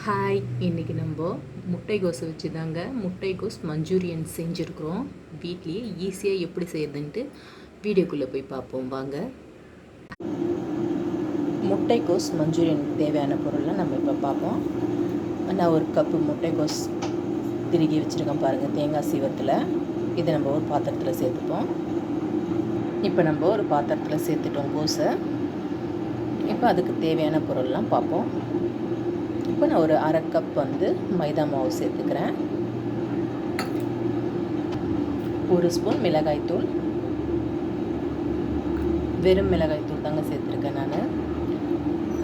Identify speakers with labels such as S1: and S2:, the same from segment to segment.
S1: Hi, இன்றைக்கி நம்ம முட்டைகோஸை வச்சு தாங்க முட்டைகோஸ் மஞ்சூரியன் செஞ்சுருக்குறோம். வீட்லேயே ஈஸியாக எப்படி செய்யறதுன்ட்டு வீடியோக்குள்ளே போய் பார்ப்போம் வாங்க. முட்டைகோஸ் மஞ்சூரியனுக்கு தேவையான பொருள்லாம் நம்ம இப்போ பார்ப்போம். நான் ஒரு கப்பு முட்டைகோஸ் திருகி வச்சுருக்கேன் பாருங்கள், தேங்காய் சீவத்தில். இதை நம்ம ஒரு பாத்திரத்தில் சேர்த்துப்போம். இப்போ நம்ம ஒரு பாத்திரத்தில் சேர்த்துட்டோம் கோஸை. இப்போ அதுக்கு தேவையான பொருள்லாம் பார்ப்போம். இப்போ நான் ஒரு அரை கப் மைதா மாவு சேர்த்துக்கிறேன். ஒரு ஸ்பூன் மிளகாய்த்தூள், வெறும் மிளகாய்த்தூள் தாங்க சேர்த்துருக்கேன் நான்.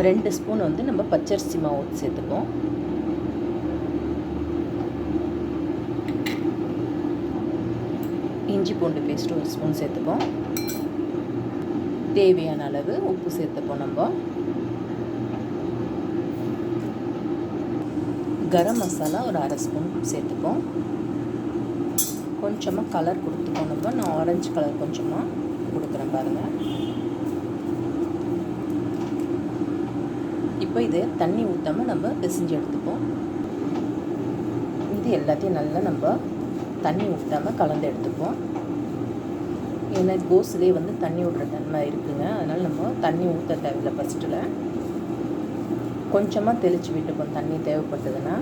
S1: 2 ஸ்பூன் நம்ம பச்சரிசி மாவு சேர்த்துப்போம். இஞ்சி பூண்டு பேஸ்ட் 1 ஸ்பூன் சேர்த்துப்போம். தேவையான அளவு உப்பு சேர்த்துப்போம். நம்ம கரம் மசாலா ஒரு அரை ஸ்பூன் சேர்த்துப்போம். கொஞ்சமாக கலர் கொடுத்துப்போம். நான் ஆரஞ்சு கலர் கொஞ்சமாக கொடுக்குறேன் பாருங்கள். இப்போ இதை தண்ணி ஊற்றாமல் நம்ம பிசைஞ்சு எடுத்துப்போம். இது எல்லாத்தையும் நல்லா நம்ம தண்ணி ஊற்றாமல் கலந்து எடுத்துப்போம். ஏன்னா கோஸ்லேயே தண்ணி விடுற தன்மை இருக்குங்க. அதனால் நம்ம தண்ணி ஊற்ற தேவையில்லை. ஃபஸ்ட்டில் கொஞ்சமாக தெளித்து விட்டுப்போம் தண்ணி தேவைப்பட்டதுன்னா.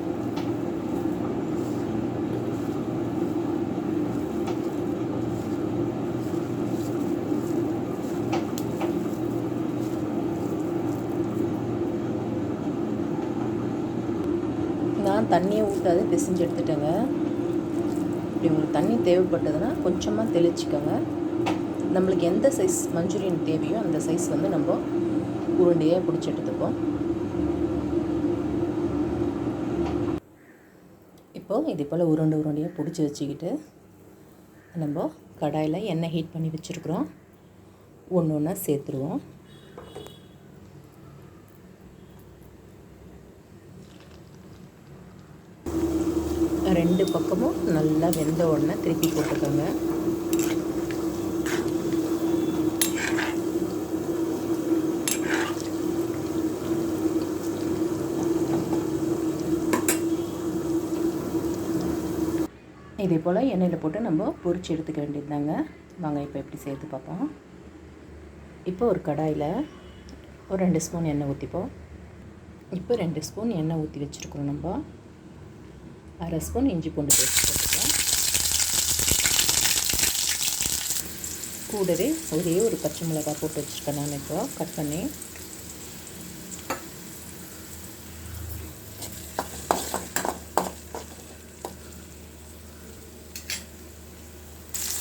S1: நான் தண்ணியை ஊற்றாது பிசைஞ்சு எடுத்துட்டேங்க. இப்படி உங்களுக்கு தண்ணி தேவைப்பட்டதுன்னா கொஞ்சமாக தெளிச்சிக்கோங்க. நம்மளுக்கு எந்த சைஸ் மஞ்சூரியன் தேவையோ அந்த சைஸ் நம்ம உருண்டையாக பிடிச்சி எடுத்துப்போம். இப்போது இது போல் உருண்டையாக பிடிச்சி வச்சுக்கிட்டு நம்ம கடாயில் எண்ணெய் ஹீட் பண்ணி வச்சுருக்குறோம். ஒன்று ஒன்றா சேர்த்துருவோம். ரெண்டு பக்கமும் நல்லா வெந்த உடனே திருப்பி போட்டுக்கோங்க. இதே போல் எண்ணெயில் போட்டு நம்ம பொரிச்சு எடுத்துக்க வேண்டியது தாங்க. வாங்க இப்போ எப்படி சேர்த்து பார்ப்போம். இப்போ ஒரு கடாயில் ஒரு 2 ஸ்பூன் எண்ணெய் ஊற்றிப்போம். இப்போ 2 ஸ்பூன் எண்ணெய் ஊற்றி வச்சுருக்கோம். நம்ம அரை ஸ்பூன் இஞ்சி பூண்டு பேஸ்ட் போட்டுப்போம். கூடவே ஒரே ஒரு பச்சை மிளகாய் போட்டு வச்சுருக்கேன் நான் இப்போ கட் பண்ணி.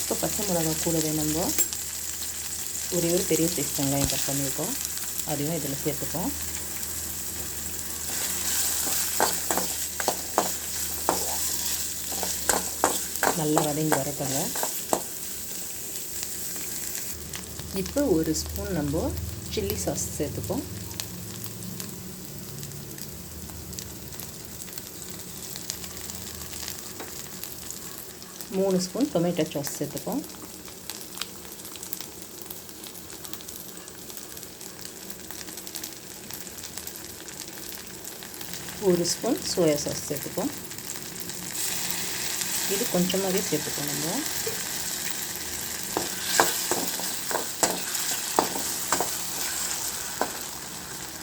S1: இப்போ பச்சை மிளகாய் கூடவே நம்ம ஒரே ஒரு பெரிய சைஸ் வெங்காயம் கட் பண்ணியிருக்கோம். அதையும் இதில் சேர்த்துப்போம். நல்லா வதங்கி வரட்டங்க. இப்போ ஒரு ஸ்பூன் நம்ம சில்லி சாஸ் சேர்த்துப்போம். மூணு ஸ்பூன் டொமேட்டோ சாஸ் சேர்த்துப்போம். ஒரு ஸ்பூன் சோயா சாஸ் சேர்த்துப்போம். இது கொஞ்சமாகவே சேர்த்துப்போம். நம்ம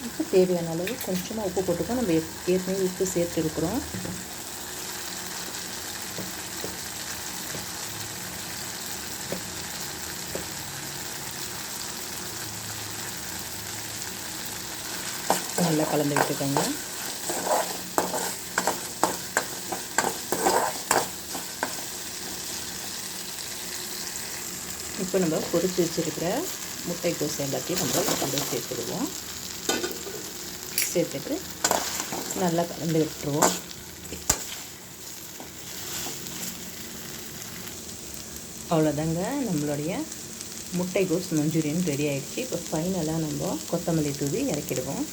S1: இப்போ தேவையான அளவு கொஞ்சமாக உப்பு போட்டுப்போம். நம்ம ஏற்கனவே உப்பு சேர்த்துருக்குறோம். நல்லா கலந்து விட்டுக்கோங்க. இப்போ நம்ம பொரிச்சு வச்சுருக்கிற முட்டைக்கோஸ் எல்லாத்தையும் நம்ம சேர்த்துடுவோம். சேர்த்துட்டு நல்லா கலந்து விட்டுருவோம். அவ்வளோதாங்க, நம்மளுடைய முட்டைக்கோஸ் மஞ்சூரியன் ரெடி ஆகிடுச்சு. இப்போ ஃபைனலாக நம்ம கொத்தமல்லி தூவி இறக்கிடுவோம்.